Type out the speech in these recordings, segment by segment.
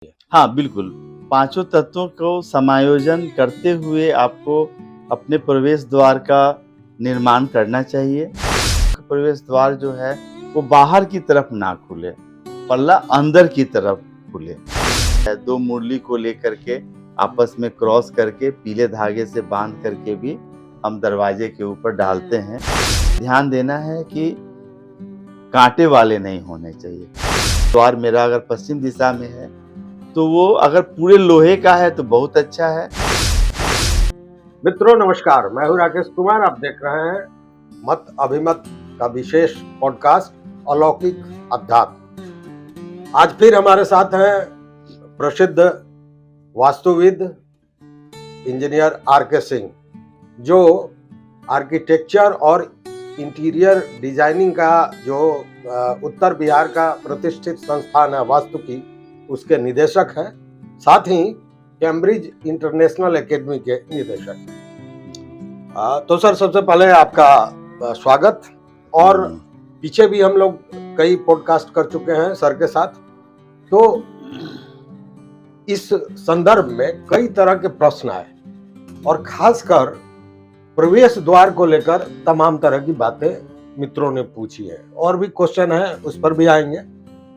हाँ, बिल्कुल। पाँचों तत्वों को समायोजन करते हुए आपको अपने प्रवेश द्वार का निर्माण करना चाहिए। प्रवेश द्वार जो है, वो बाहर की तरफ ना खुले, पल्ला अंदर की तरफ खुले। 2 मुरली को लेकर के आपस में क्रॉस करके पीले धागे से बाँध करके भी हम दरवाजे के ऊपर डालते हैं। ध्यान देना है कि काँटे वाले नहीं होने चाहिए। द्वार मेरा अगर पश्चिम दिशा में है, तो वो अगर पूरे लोहे का है तो बहुत अच्छा है। मित्रों नमस्कार, मैं हूं राकेश कुमार। आप देख रहे हैं मत अभिमत का विशेष पॉडकास्ट अलौकिक अध्यात्म। आज फिर हमारे साथ हैं प्रसिद्ध वास्तुविद इंजीनियर आर.के. सिंह, जो आर्किटेक्चर और इंटीरियर डिजाइनिंग का जो उत्तर बिहार का प्रतिष्ठित संस्थान है वास्तु की, उसके निदेशक हैं। साथ ही कैम्ब्रिज इंटरनेशनल एकेडमी के निदेशक। तो सर, सबसे पहले आपका स्वागत। और पीछे भी हम लोग कई पॉडकास्ट कर चुके हैं सर के साथ। तो इस संदर्भ में कई तरह के प्रश्न आए और खासकर प्रवेश द्वार को लेकर तमाम तरह की बातें मित्रों ने पूछी है, और भी क्वेश्चन है, उस पर भी आएंगे।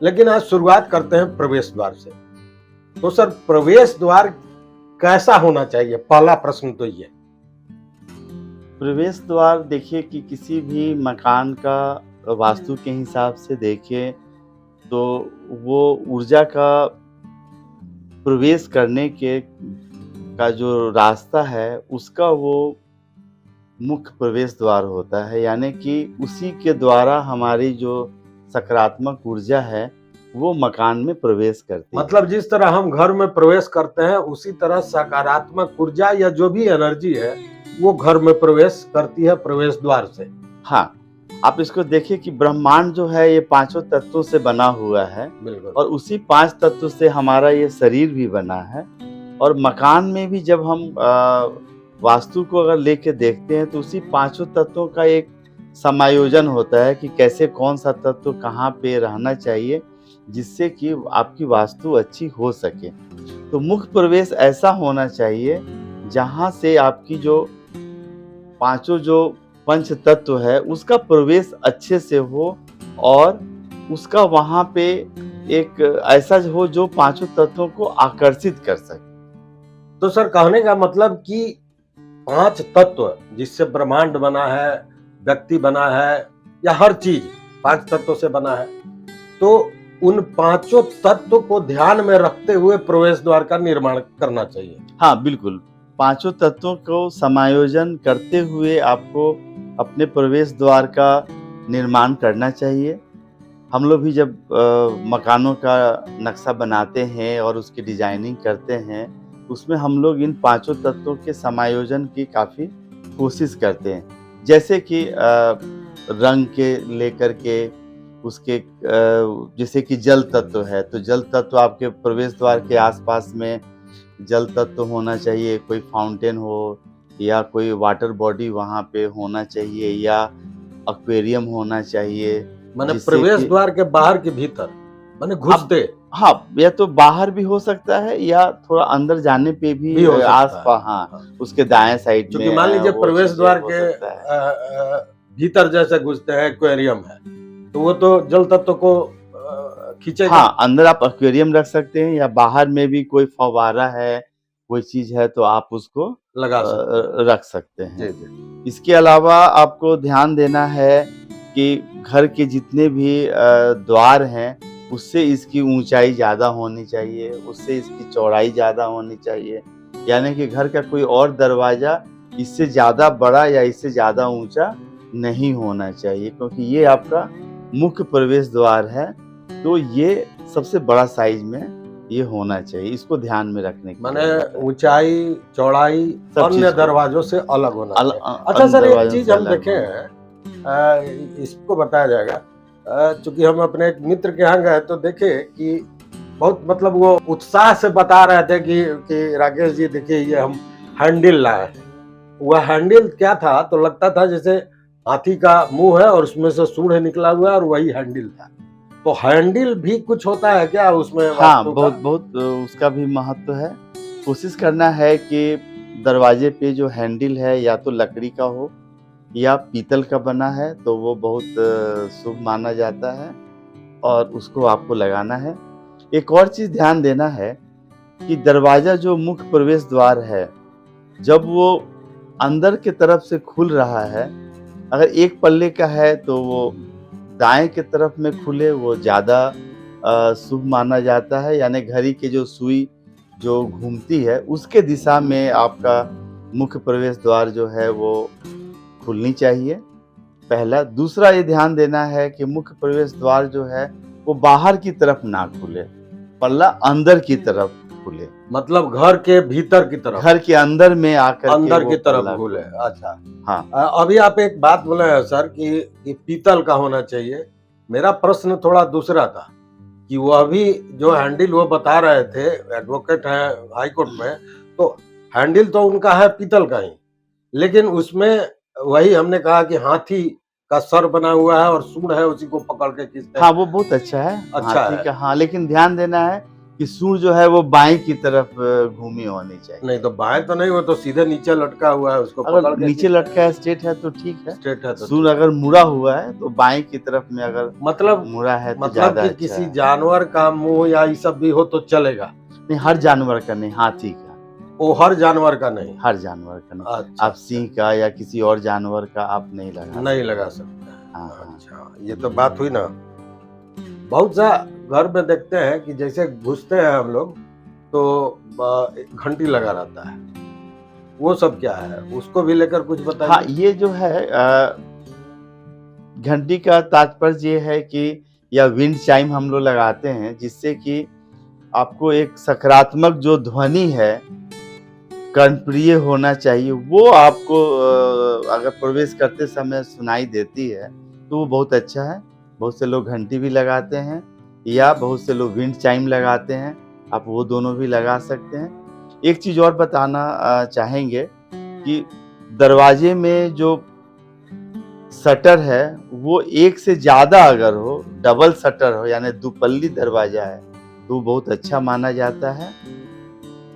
लेकिन आज शुरुआत करते हैं प्रवेश द्वार से। तो सर, प्रवेश द्वार कैसा होना चाहिए? पहला प्रश्न तो ये। प्रवेश द्वार देखिए कि किसी भी मकान का वास्तु के हिसाब से देखें तो वो ऊर्जा का प्रवेश करने का जो रास्ता है, उसका वो मुख्य प्रवेश द्वार होता है। यानी कि उसी के द्वारा हमारी जो सकारात्मक ऊर्जा है, वो मकान में प्रवेश करती है। मतलब जिस तरह हम घर में प्रवेश करते हैं, उसी तरह सकारात्मक ऊर्जा या जो भी एनर्जी है, वो घर में प्रवेश करती है प्रवेश द्वार से। हाँ, आप इसको देखिए कि ब्रह्मांड जो है ये 5 तत्वों से बना हुआ है। बिल्कुल। और उसी 5 तत्व से हमारा ये शरीर भी बना है। और मकान में भी जब हम वास्तु को अगर लेके देखते हैं तो उसी 5 तत्वों का एक समायोजन होता है कि कैसे कौन सा तत्व कहाँ पे रहना चाहिए, जिससे कि आपकी वास्तु अच्छी हो सके। तो मुख्य प्रवेश ऐसा होना चाहिए जहाँ से आपकी जो 5 जो पंच तत्व है, उसका प्रवेश अच्छे से हो और उसका वहाँ पे एक ऐसा हो जो 5 तत्वों को आकर्षित कर सके। तो सर, कहने का मतलब कि 5 तत्व जिससे ब्रह्मांड बना है, व्यक्ति बना है, या हर चीज 5 तत्वों से बना है, तो उन 5 तत्व को ध्यान में रखते हुए प्रवेश द्वार का निर्माण करना चाहिए। हाँ, बिल्कुल। 5 तत्वों को समायोजन करते हुए आपको अपने प्रवेश द्वार का निर्माण करना चाहिए। हम लोग भी जब मकानों का नक्शा बनाते हैं और उसकी डिजाइनिंग करते हैं, उसमें हम लोग इन 5 तत्वों के समायोजन की काफ़ी कोशिश करते हैं। जैसे कि रंग के लेकर के उसके जैसे कि जल तत्व है, तो जल तत्व आपके प्रवेश द्वार के आसपास में जल तत्व होना चाहिए। कोई फाउंटेन हो या कोई वाटर बॉडी वहाँ पे होना चाहिए, या एक्वेरियम होना चाहिए। माने प्रवेश द्वार के बाहर के भीतर, माने घुसते। हाँ, या तो बाहर भी हो सकता है या थोड़ा अंदर जाने पे भी आस-पास, हाँ, उसके दाएं साइड में। क्योंकि मान लीजिए प्रवेश द्वार के भीतर जैसे घुसते हैं एक्वेरियम है, तो वो तो जल तत्व को खींचेगा। हाँ, अंदर आप एक्वेरियम रख सकते हैं, या बाहर में भी कोई फव्वारा है, कोई चीज है, तो आप उसको रख सकते हैं। जी। इसके अलावा आपको ध्यान देना है कि घर के जितने भी द्वार हैं, उससे इसकी ऊंचाई ज़्यादा होनी चाहिए, उससे इसकी चौड़ाई ज़्यादा होनी चाहिए। यानी कि घर का कोई और दरवाज़ा इससे ज़्यादा बड़ा या इससे ज़्यादा ऊंचा नहीं होना चाहिए, क्योंकि ये आपका मुख्य प्रवेश द्वार है। तो ये सबसे बड़ा साइज में ये होना चाहिए, इसको ध्यान में रखने की माने ऊंचाई, चौड़ाई अन्य दरवाजों से अलग होना चाहिए। अच्छा सर, एक चीज हम देखे हैं, इसको बताया जाएगा। चूंकि हम अपने एक मित्र के यहाँ गए तो देखे कि बहुत, मतलब वो उत्साह से बता रहे थे कि राकेश जी देखिए, ये हम हैंडल लाए हैं। वह हैंडल क्या था, तो लगता था जैसे हाथी का मुंह है और उसमें से सूंड निकला हुआ है, और वही हैंडल था। तो हैंडल भी कुछ होता है क्या उसमें हाँ, वास्तु का? बहुत बहुत उसका भी महत्व है। कोशिश करना है कि दरवाजे पे जो हैंडल है या तो लकड़ी का हो या पीतल का बना है, तो वो बहुत शुभ माना जाता है और उसको आपको लगाना है। एक और चीज़ ध्यान देना है कि दरवाज़ा जो मुख्य प्रवेश द्वार है, जब वो अंदर की तरफ से खुल रहा है, अगर एक पल्ले का है तो वो दाएँ की तरफ में खुले, वो ज़्यादा शुभ माना जाता है। यानी घड़ी की जो सुई जो घूमती है, उसके दिशा में आपका मुख्य प्रवेश द्वार जो है वो खुलनी चाहिए, पहला। दूसरा ये ध्यान देना है कि मुख्य प्रवेश द्वार जो है, वो बाहर की तरफ ना खुले, पल्ला अंदर की तरफ खुले। मतलब घर के भीतर की तरफ, घर के अंदर में आकर के अंदर वो की तरफ पल्ला घुले। खुले। अच्छा। हाँ। अभी आप एक बात बोले हैं सर कि पीतल का होना चाहिए। मेरा प्रश्न थोड़ा दूसरा था कि वो अभी जो हैंडल वो बता रहे थे, एडवोकेट है हाई कोर्ट में, तो हैंडल तो उनका है पीतल का ही, लेकिन उसमें वही हमने कहा कि हाथी का सर बना हुआ है और सूंड है, उसी को पकड़ के खींचते हाँ, हैं। वो बहुत अच्छा है, अच्छा हाथी है। का। हाँ, लेकिन ध्यान देना है कि सूंड जो है वो बाएँ की तरफ घूमी होनी चाहिए। नहीं तो बाएं तो नहीं, वो तो सीधे नीचे लटका हुआ है, उसको अगर पकड़ के नीचे खींचते हैं। लटका है, स्ट्रेट है तो ठीक है। स्ट्रेट है तो सूंड ठीक है। अगर मुड़ा हुआ है तो बाएँ की तरफ में अगर मतलब मुड़ा है तो मतलब ज़्यादा कि अच्छा किसी है। जानवर का मुंह या ये सब भी हो तो चलेगा? नहीं, हर जानवर का नहीं, हाथी का। वो हर जानवर का नहीं? हर जानवर का नहीं। अच्छा, आप सिंह का या किसी और जानवर का आप नहीं लगा नहीं सकते। लगा सकते। हाँ, हाँ। अच्छा, ये तो बात हुई ना। बहुत सा घर में देखते हैं कि जैसे घुसते हैं हम लोग तो एक घंटी लगा रहता है, वो सब क्या है? उसको भी लेकर कुछ हाँ, बताइए। ये जो है घंटी का तात्पर्य ये है कि या विंड चाइम हम लोग लगाते हैं, जिससे कि आपको एक सकारात्मक जो ध्वनि है, कर्णप्रिय होना चाहिए, वो आपको अगर प्रवेश करते समय सुनाई देती है, तो वो बहुत अच्छा है। बहुत से लोग घंटी भी लगाते हैं या बहुत से लोग विंड चाइम लगाते हैं, आप वो दोनों भी लगा सकते हैं। एक चीज़ और बताना चाहेंगे कि दरवाजे में जो शटर है, वो एक से ज़्यादा अगर हो, डबल शटर हो, यानी दुपल्ली दरवाज़ा है, तो बहुत अच्छा माना जाता है।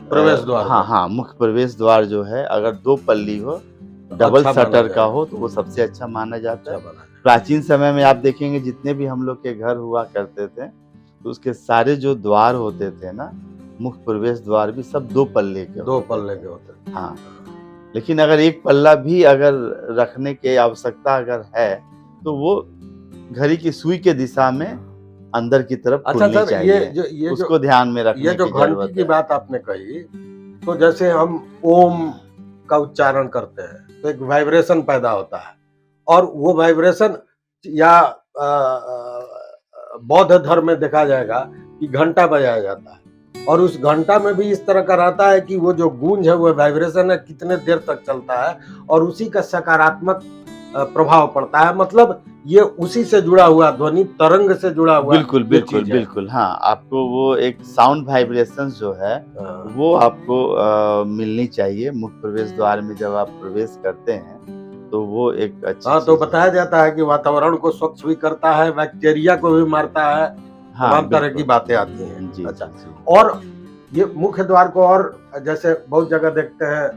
प्रवेश द्वार हाँ, का हाँ, मुख्य प्रवेश द्वार जो है, अगर 2 पल्ली हो, डबल अच्छा माना शटर का जाएगा। हो, तो वो सबसे अच्छा माना जाता अच्छा है। बना है। प्राचीन समय में आप देखेंगे जितने भी हम लोग के घर हुआ करते थे, तो उसके सारे जो द्वार होते थे ना, मुख्य प्रवेश द्वार भी सब 2 पल्ले के दो होते पल्ले थे। के होते हैं। हाँ। लेकिन अगर एक पल्ला भी अगर रखने की आवश्यकता अगर है, तो वो घड़ी की सुई के दिशा में अंदर की तरफ अच्छा खुलनी सर, चाहिए। उसको ध्यान में ये रखने जो की घंटी ज़रूरत की है। बात आपने कही, तो जैसे हम ओम का उच्चारण करते हैं तो एक वाइब्रेशन पैदा होता है, और वो वाइब्रेशन या बौद्ध धर्म में देखा जाएगा कि घंटा बजाया जाता है, और उस घंटा में भी इस तरह का रहता है कि वो जो गूंज है, वो वाइब्रेशन है, कितने देर तक चलता है और उसी का सकारात्मक प्रभाव पड़ता है। मतलब ये उसी से जुड़ा हुआ, ध्वनि तरंग से जुड़ा हुआ बिल्कुल, ये बिल्कुल, चीज है। बिल्कुल। हाँ, आपको वो एक साउंड वाइब्रेशंस जो है, हाँ। वो आपको मिलनी चाहिए मुख्य प्रवेश द्वार में जब आप प्रवेश करते हैं, तो वो एक अच्छी हाँ, तो चीज़ है। बताया जाता है कि वातावरण को स्वच्छ भी करता है, बैक्टीरिया को भी मारता है, हाँ, तमाम तरह की बिल्कुल। बातें आती हैं। जी, अच्छा, जी, जी। और ये मुख्य द्वार को, और जैसे बहुत जगह देखते हैं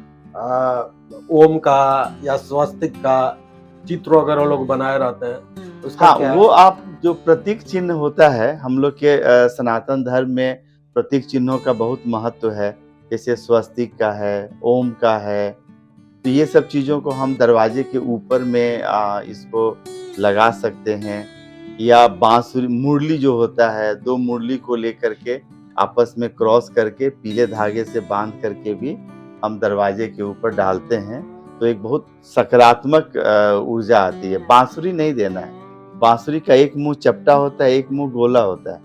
ओम का या स्वस्तिक का चित्र वगैरह लोग बनाए रहते हैं, उसका हाँ, क्या वो है? आप जो प्रतीक चिन्ह होता है, हम लोग के सनातन धर्म में प्रतीक चिन्हों का बहुत महत्व है। जैसे स्वस्तिक का है, ओम का है, तो ये सब चीज़ों को हम दरवाजे के ऊपर में इसको लगा सकते हैं, या बांसुरी मुरली जो होता है, 2 मुरली को लेकर के आपस में क्रॉस करके पीले धागे से बांध करके भी हम दरवाजे के ऊपर डालते हैं, तो एक बहुत सकारात्मक ऊर्जा आती है। बांसुरी नहीं देना है, बांसुरी का एक मुँह चपटा होता है, एक मुँह गोला होता है।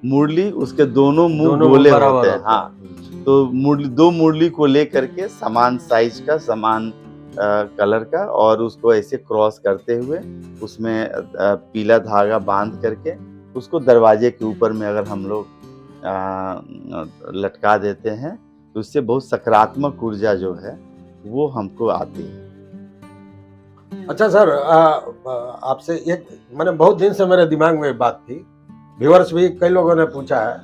मुरली उसके दोनों मुँह दोनों मुंह गोले बराबर होते हैं। होता हाँ, है। तो मुरली 2 मुरली को लेकर के समान साइज़ का, समान कलर का, और उसको ऐसे क्रॉस करते हुए उसमें पीला धागा बांध करके उसको दरवाजे के ऊपर में अगर हम लोग लटका देते हैं, तो उससे बहुत सकारात्मक ऊर्जा जो है, वो हमको आती है। अच्छा सर, आपसे एक, मैंने बहुत दिन से मेरे दिमाग में बात थी व्यूअर्स भी कई लोगों ने पूछा है,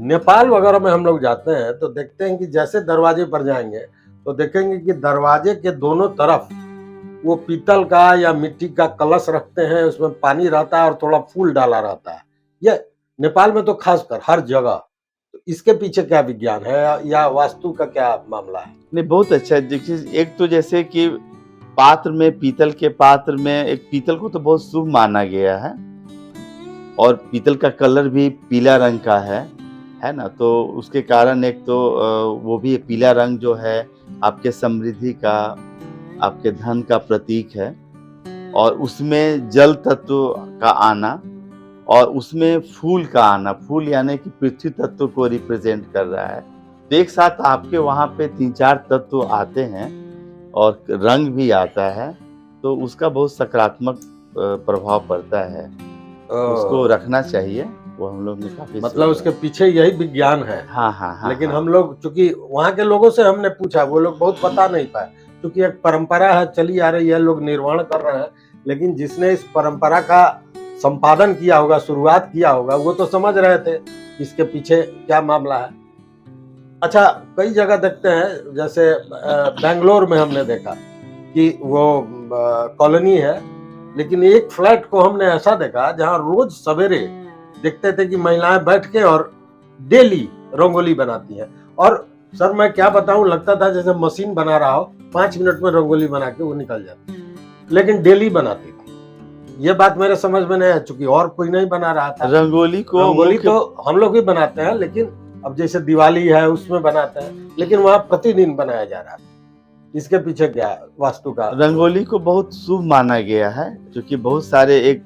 नेपाल वगैरह में हम लोग जाते हैं तो देखते हैं कि जैसे दरवाजे पर जाएंगे तो देखेंगे कि दरवाजे के दोनों तरफ वो पीतल का या मिट्टी का कलश रखते हैं, उसमें पानी रहता है और थोड़ा फूल डाला रहता है। ये नेपाल में तो खासकर हर जगह। तो इसके पीछे क्या विज्ञान है या वास्तु का क्या मामला है? नहीं, बहुत अच्छा है। देखिए, एक तो जैसे कि पात्र में, पीतल के पात्र में, एक पीतल को तो बहुत शुभ माना गया है और पीतल का कलर भी पीला रंग का है ना? तो उसके कारण एक तो वो भी पीला रंग जो है आपके समृद्धि का, आपके धन का प्रतीक है और उसमें जल तत्व का आना और उसमें फूल का आना, फूल यानी कि पृथ्वी तत्व को रिप्रेजेंट कर रहा है। तो एक साथ आपके वहाँ पे 3-4 तत्व आते हैं और रंग भी आता है, तो उसका बहुत सकारात्मक प्रभाव पड़ता है। उसको रखना चाहिए, वो हम लोग ने काफ़ी मतलब उसके पीछे यही विज्ञान है। हाँ। लेकिन हम लोग चूंकि वहाँ के लोगों से हमने पूछा, वो लोग बहुत बता नहीं पाए, क्योंकि एक परंपरा है चली आ रही है, लोग निर्माण कर रहे हैं, लेकिन जिसने इस परंपरा का संपादन किया होगा, शुरुआत किया होगा, वो तो समझ रहे थे इसके पीछे क्या मामला है। अच्छा, कई जगह देखते हैं, जैसे बेंगलोर में हमने देखा कि वो कॉलोनी है, लेकिन एक फ्लैट को हमने ऐसा देखा जहां रोज सवेरे देखते थे कि महिलाएं बैठ के और डेली रंगोली बनाती हैं। और सर मैं क्या बताऊं, लगता था जैसे मशीन बना रहा हो, 5 मिनट में रंगोली बना के वो निकल जाती, लेकिन डेली बनाती थी। ये बात मेरे समझ में नहीं आ चुकी, और कोई नहीं बना रहा था रंगोली तो हम लोग भी बनाते हैं, लेकिन अब जैसे दिवाली है उसमें बनाते हैं, लेकिन वहां प्रतिदिन बनाया जा रहा था। इसके पीछे क्या है वास्तु का? रंगोली को बहुत शुभ माना गया है, क्योंकि बहुत सारे एक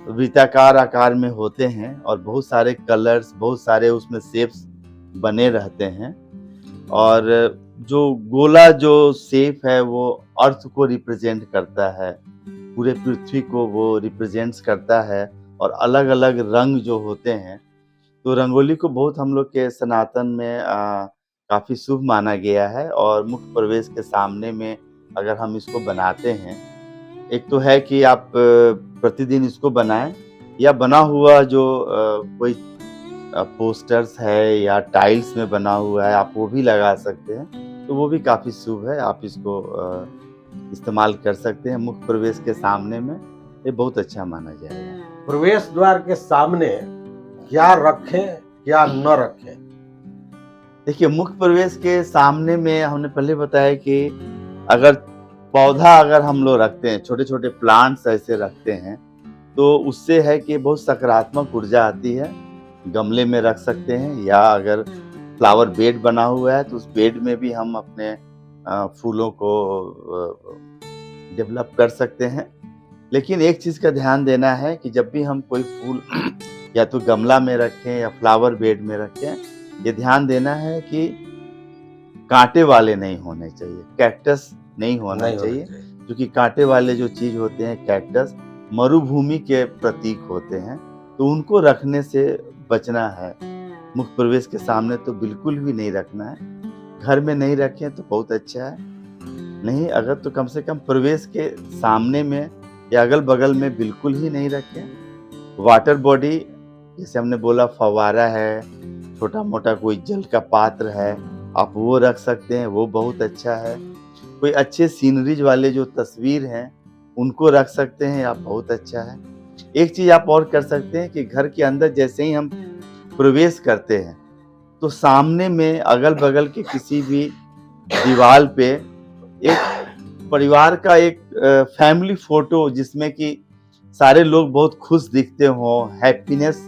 वृत्ताकार आकार में होते हैं और बहुत सारे कलर्स, बहुत सारे उसमें शेप्स बने रहते हैं और जो गोला जो शेप है वो अर्थ को रिप्रेजेंट करता है, पूरे पृथ्वी को वो रिप्रेजेंट्स करता है और अलग-अलग रंग जो होते हैं, तो रंगोली को बहुत हम लोग के सनातन में काफ़ी शुभ माना गया है और मुख्य प्रवेश के सामने में अगर हम इसको बनाते हैं, एक तो है कि आप प्रतिदिन इसको बनाएँ या बना हुआ जो कोई पोस्टर्स है या टाइल्स में बना हुआ है, आप वो भी लगा सकते हैं, तो वो भी काफ़ी शुभ है। आप इसको इस्तेमाल कर सकते हैं मुख्य प्रवेश के सामने में, ये बहुत अच्छा माना जाएगा। प्रवेश द्वार के सामने क्या रखें, क्या न रखें? देखिए, मुख्य प्रवेश के सामने में हमने पहले बताया कि अगर पौधा अगर हम लोग रखते हैं, छोटे-छोटे प्लांट्स ऐसे रखते हैं, तो उससे है कि बहुत सकारात्मक ऊर्जा आती है। गमले में रख सकते हैं या अगर फ्लावर बेड बना हुआ है, तो उस बेड में भी हम अपने फूलों को डेवलप कर सकते हैं। लेकिन एक चीज़ का ध्यान देना है कि जब भी हम कोई फूल या तो गमला में रखें या फ्लावर बेड में रखें, ये ध्यान देना है कि काँटे वाले नहीं होने चाहिए, कैक्टस नहीं होना चाहिए, क्योंकि काँटे वाले जो चीज़ होते हैं कैक्टस, मरुभूमि के प्रतीक होते हैं, तो उनको रखने से बचना है। मुख्य प्रवेश के सामने तो बिल्कुल भी नहीं रखना है। घर में नहीं रखें तो बहुत अच्छा है, नहीं अगर तो कम से कम प्रवेश के सामने में या अगल-बगल में बिल्कुल ही नहीं रखें। वाटर बॉडी, जैसे हमने बोला फव्वारा है, छोटा-मोटा कोई जल का पात्र है, आप वो रख सकते हैं, वो बहुत अच्छा है। कोई अच्छे सीनरीज वाले जो तस्वीर हैं, उनको रख सकते हैं आप, बहुत अच्छा है। एक चीज़ आप और कर सकते हैं कि घर के अंदर जैसे ही हम प्रवेश करते हैं, तो सामने में अगल-बगल के किसी भी दीवाल पे एक परिवार का एक फैमिली फ़ोटो जिसमें कि सारे लोग बहुत खुश दिखते हों, हैप्पीनेस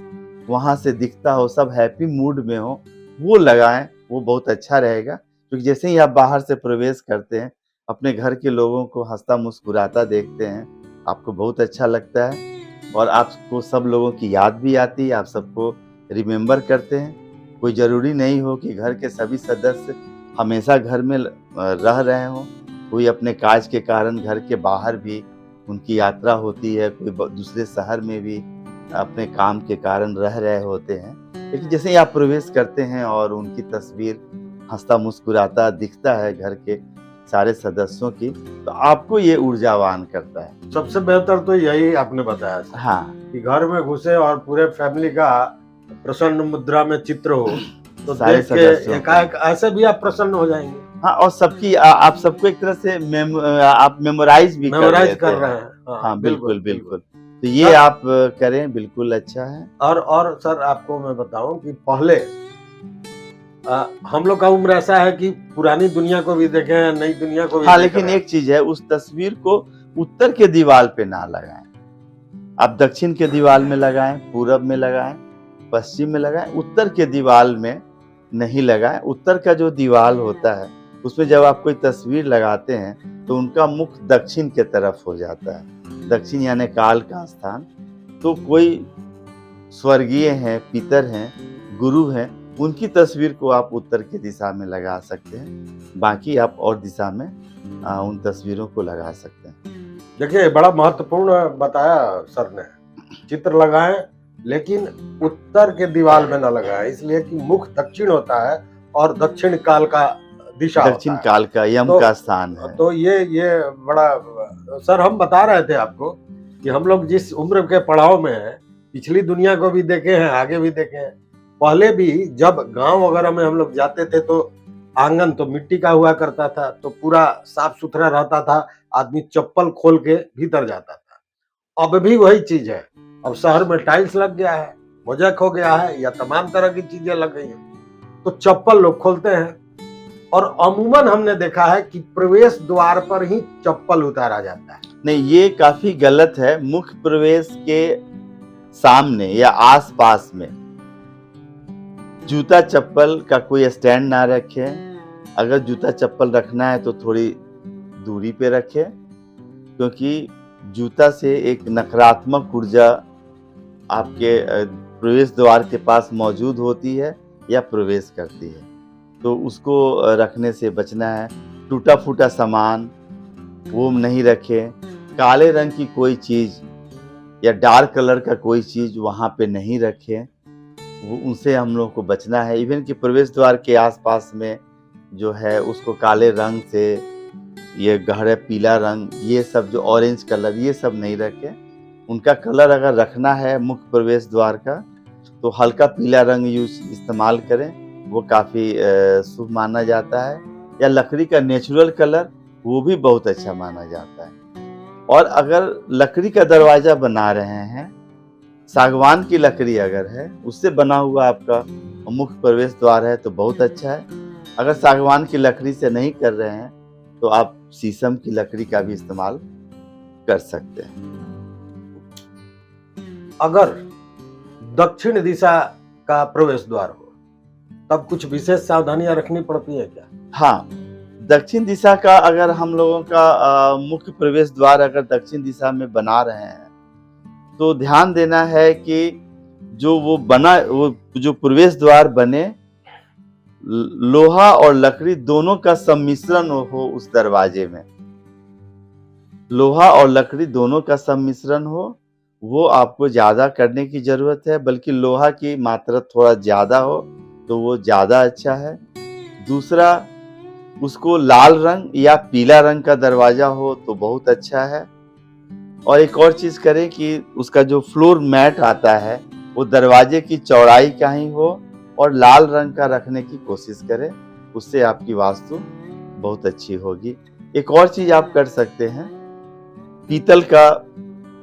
वहाँ से दिखता हो, सब हैप्पी मूड में हों, वो लगाएँ, वो बहुत अच्छा रहेगा। क्योंकि जैसे ही आप बाहर से प्रवेश करते हैं, अपने घर के लोगों को हँसता-मुस्कुराता देखते हैं, आपको बहुत अच्छा लगता है और आपको सब लोगों की याद भी आती है, आप सबको रिमेंबर करते हैं। कोई ज़रूरी नहीं हो कि घर के सभी सदस्य हमेशा घर में रह रहे हों, कोई अपने काज के कारण घर के बाहर भी उनकी यात्रा होती है, कोई दूसरे शहर में भी अपने काम के कारण रह रहे होते हैं। लेकिन जैसे ही आप प्रवेश करते हैं और उनकी तस्वीर हँसता-मुस्कुराता दिखता है घर के सारे सदस्यों की, तो आपको ये ऊर्जावान करता है। सबसे बेहतर तो यही आपने बताया सर। हाँ। कि घर में घुसे और पूरे फैमिली का प्रसन्न मुद्रा में चित्र हो, तो सारे देख के सदस्यों का। एकाएक ऐसे भी आप प्रसन्न हो जाएंगे। हाँ, और सबकी आप सबको एक तरह से आप मेमोराइज भी कर मेमोराइज लेते कर हैं। रहे हैं। हाँ, हाँ, बिल्कुल बिल्कुल। बिल्कुल। तो ये सर, आप करें, बिल्कुल अच्छा है। और सर आपको मैं बताऊं कि पहले हम लोग का उम्र ऐसा है कि पुरानी दुनिया को भी देखे हैं, नई दुनिया को भी हाँ, देख लेकिन रहे हैं। एक चीज है, उस तस्वीर को उत्तर के दीवार पे ना लगाएं। आप दक्षिण के दीवार में लगाएं, पूरब में लगाएं, पश्चिम में लगाएं, उत्तर के दीवार में नहीं लगाएं। उत्तर का जो दीवार होता है, उसमें जब आप कोई तस्वीर लगाते हैं तो उनका मुख दक्षिण के तरफ हो जाता है। दक्षिण यानी काल का स्थान। तो कोई स्वर्गीय हैं, पितर हैं, गुरु हैं, उनकी तस्वीर को आप उत्तर की दिशा में लगा सकते हैं। बाकी आप और दिशा में उन तस्वीरों को लगा सकते हैं। देखिए, बड़ा महत्वपूर्ण बताया सर ने। चित्र लगाएं, लेकिन उत्तर के दीवार में न लगाएं, इसलिए कि मुख दक्षिण होता है और दक्षिण काल का दिशा दक्षिण होता है। काल का यम तो का स्थान है। तो ये बड़ा सर, हम बता रहे थे आपको कि हम लोग जिस उम्र के पड़ाव में हैं, पिछली दुनिया को भी देखे हैं, आगे भी देखे हैं। पहले भी जब गांव वगैरह में हम लोग जाते थे तो आंगन तो मिट्टी का हुआ करता था, तो पूरा साफ सुथरा रहता था, आदमी चप्पल खोल के भीतर जाता था। अब भी वही चीज है। अब शहर में टाइल्स लग गया है, मोज़ेक हो गया है, या तमाम तरह की चीजें लग गई हैं, तो चप्पल लोग खोलते हैं। और अमूमन हमने देखा है कि प्रवेश द्वार पर ही चप्पल उतारा जाता है। नहीं, ये काफी गलत है। मुख्य प्रवेश के सामने या आसपास में जूता चप्पल का कोई स्टैंड ना रखे। अगर जूता चप्पल रखना है तो थोड़ी दूरी पे रखे, क्योंकि जूता से एक नकारात्मक ऊर्जा आपके प्रवेश द्वार के पास मौजूद होती है या प्रवेश करती है, तो उसको रखने से बचना है। टूटा फूटा सामान वो नहीं रखें। काले रंग की कोई चीज़ या डार्क कलर का कोई चीज़ वहाँ पे नहीं रखें, वो उनसे हम लोग को बचना है। इवन कि प्रवेश द्वार के आसपास में जो है उसको काले रंग से, ये गहरे पीला रंग, ये सब जो ऑरेंज कलर, ये सब नहीं रखें। उनका कलर अगर रखना है मुख्य प्रवेश द्वार का, तो हल्का पीला रंग इस्तेमाल करें, वो काफ़ी शुभ माना जाता है। या लकड़ी का नेचुरल कलर, वो भी बहुत अच्छा माना जाता है। और अगर लकड़ी का दरवाजा बना रहे हैं, सागवान की लकड़ी अगर है, उससे बना हुआ आपका मुख्य प्रवेश द्वार है तो बहुत अच्छा है। अगर सागवान की लकड़ी से नहीं कर रहे हैं तो आप शीशम की लकड़ी का भी इस्तेमाल कर सकते हैं। अगर दक्षिण दिशा का प्रवेश द्वार हो, तब कुछ विशेष सावधानियां रखनी पड़ती है क्या? हाँ, दक्षिण दिशा का अगर हम लोगों का मुख्य प्रवेश द्वार अगर दक्षिण दिशा में बना रहे हैं, तो ध्यान देना है कि वो जो प्रवेश द्वार बने, लोहा और लकड़ी दोनों का सम्मिश्रण हो उस दरवाजे में। लोहा और लकड़ी दोनों का सम्मिश्रण हो, वो आपको ज़्यादा करने की ज़रूरत है। बल्कि लोहा की मात्रा थोड़ा ज़्यादा हो तो वो ज़्यादा अच्छा है। दूसरा, उसको लाल रंग या पीला रंग का दरवाजा हो तो बहुत अच्छा है। और एक और चीज़ करें कि उसका जो फ्लोर मैट आता है वो दरवाजे की चौड़ाई का ही हो और लाल रंग का रखने की कोशिश करें, उससे आपकी वास्तु बहुत अच्छी होगी। एक और चीज़ आप कर सकते हैं, पीतल का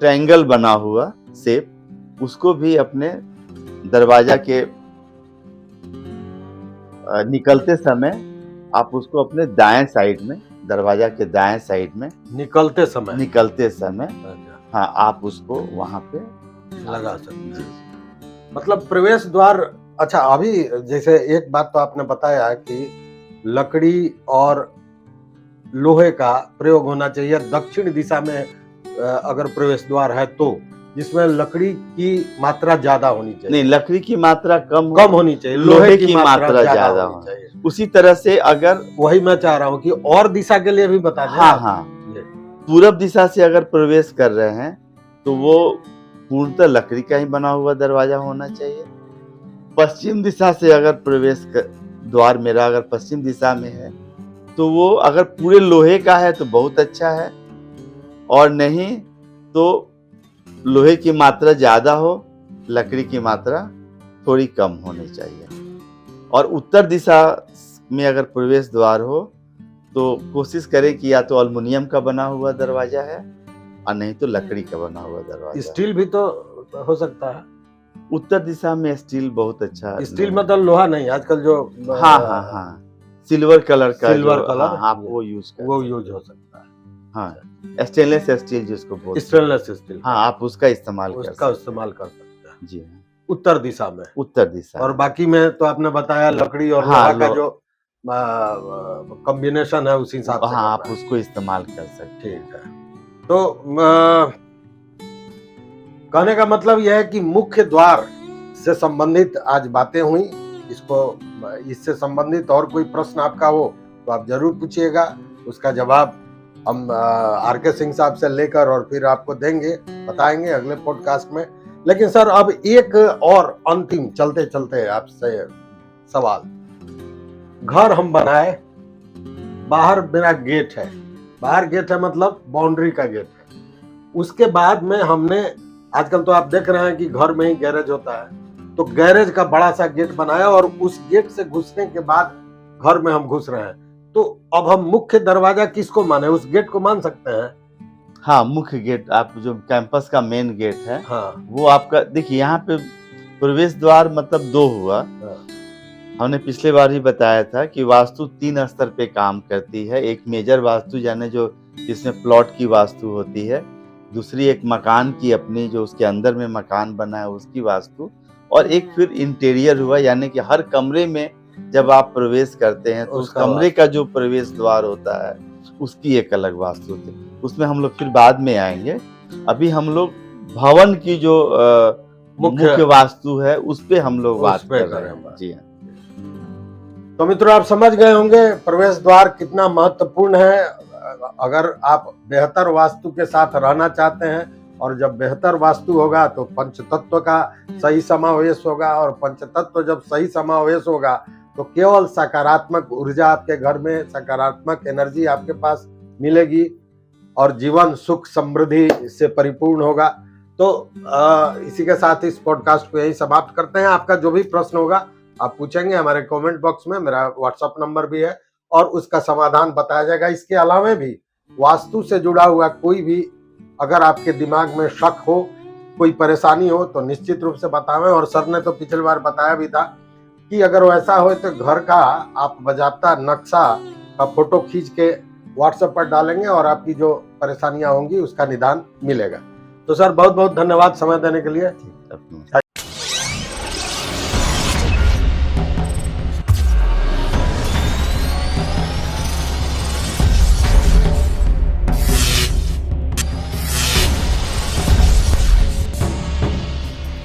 ट्रायंगल बना हुआ शेप, उसको भी अपने दरवाजा के निकलते समय आप उसको अपने दाएं साइड में, दरवाजा के दाएं साइड में निकलते समय हाँ, आप उसको वहां पे लगा सकते हैं। मतलब प्रवेश द्वार। अच्छा, अभी जैसे एक बात तो आपने बताया कि लकड़ी और लोहे का प्रयोग होना चाहिए दक्षिण दिशा में, अगर प्रवेश द्वार है तो, जिसमें लकड़ी की मात्रा ज्यादा होनी चाहिए। नहीं, लकड़ी की मात्रा कम होनी चाहिए, लोहे की मात्रा ज्यादा होनी चाहिए। उसी तरह से अगर, वही मैं चाह रहा हूँ कि और दिशा के लिए भी बता दें। हाँ, पूरब दिशा से अगर प्रवेश कर रहे हैं तो वो पूर्णतः लकड़ी का ही बना हुआ दरवाजा होना चाहिए। पश्चिम दिशा से अगर द्वार मेरा अगर पश्चिम दिशा में है तो वो अगर पूरे लोहे का है तो बहुत अच्छा है, और नहीं तो लोहे की मात्रा ज़्यादा हो, लकड़ी की मात्रा थोड़ी कम होनी चाहिए। और उत्तर दिशा में अगर प्रवेश द्वार हो तो कोशिश करें कि या तो एल्युमिनियम का बना हुआ दरवाज़ा है और नहीं तो लकड़ी का बना हुआ दरवाज़ा। स्टील भी तो हो सकता है। उत्तर दिशा में स्टील बहुत अच्छा। स्टील मतलब लोहा नहीं, आजकल जो हाँ, सिल्वर कलर का सिल्वर जो, कलर, हाँ, आप वो यूज़ कर वो सकते यूज हैं। हो सकता है। हाँ, स्टेनलेस स्टील जिसको बोलते हैं। स्टेनलेस स्टील, हाँ, आप उसका इस्तेमाल कर सकते उसका हैं। इस्तेमाल कर सकते हैं जी हाँ, उत्तर दिशा में। उत्तर दिशा और में। बाकी में तो आपने बताया लकड़ी और हाँ, लोहा का जो कॉम्बिनेशन है उसी हिसाब से हाँ, आप करना है। उसको इस्तेमाल कर सकते हैं। ठीक है। तो कहने का मतलब यह है कि मुख्य द्वार से संबंधित आज बातें हुई। इससे संबंधित और कोई प्रश्न आपका हो तो आप जरूर पूछिएगा, उसका जवाब हम आर.के. सिंह साहब से लेकर और फिर आपको देंगे, बताएंगे अगले पॉडकास्ट में। लेकिन सर अब एक और अंतिम चलते चलते आपसे सवाल, घर हम बनाए, बाहर मेरा गेट है, बाहर गेट है मतलब बाउंड्री का गेट है, उसके बाद में हमने, आजकल तो आप देख रहे हैं कि घर में ही गैरेज होता है, तो गैरेज का बड़ा सा गेट बनाया और उस गेट से घुसने के बाद घर में हम घुस रहे हैं, तो अब हम मुख्य दरवाजा किसको माने, उस गेट को मान सकते हैं? हाँ, मुख्य गेट, आप जो कैंपस का मेन गेट है, हाँ, वो आपका देखिए यहाँ पे प्रवेश द्वार मतलब 2 हुआ। हाँ, हमने पिछले बार ही बताया था कि वास्तु 3 स्तर पे काम करती है। एक मेजर वास्तु यानी जो जिसमें प्लॉट की वास्तु होती है, दूसरी एक मकान की अपनी जो उसके अंदर में मकान बना है उसकी वास्तु, और एक फिर इंटीरियर हुआ यानी कि हर कमरे में जब आप प्रवेश करते हैं तो उस उसका कमरे का जो प्रवेश द्वार होता है उसकी एक अलग वास्तु होती है। उसमें हम लोग फिर बाद में आएंगे। अभी हम लोग भवन की जो मुख्य वास्तु है उस पे हम लोग बात कर रहे हैं। जी हाँ। तो मित्रों आप समझ गए होंगे प्रवेश द्वार कितना महत्वपूर्ण है। अगर आप बेहतर वास्तु के साथ रहना चाहते हैं, और जब बेहतर वास्तु होगा तो पंचतत्व का सही समावेश होगा, और पंचतत्व जब सही समावेश होगा तो केवल सकारात्मक ऊर्जा आपके घर में, सकारात्मक एनर्जी आपके पास मिलेगी और जीवन सुख समृद्धि से परिपूर्ण होगा। तो इसी के साथ इस पॉडकास्ट को यही समाप्त करते हैं। आपका जो भी प्रश्न होगा आप पूछेंगे, हमारे कमेंट बॉक्स में मेरा व्हाट्सएप नंबर भी है और उसका समाधान बताया जाएगा। इसके अलावा भी वास्तु से जुड़ा हुआ कोई भी अगर आपके दिमाग में शक हो, कोई परेशानी हो तो निश्चित रूप से बतावें। और सर ने तो पिछली बार बताया भी था कि अगर वैसा हो तो घर का आप बाज़ाब्ता नक्शा का फोटो खींच के व्हाट्सएप पर डालेंगे और आपकी जो परेशानियां होंगी उसका निदान मिलेगा। तो सर बहुत बहुत धन्यवाद समय देने के लिए।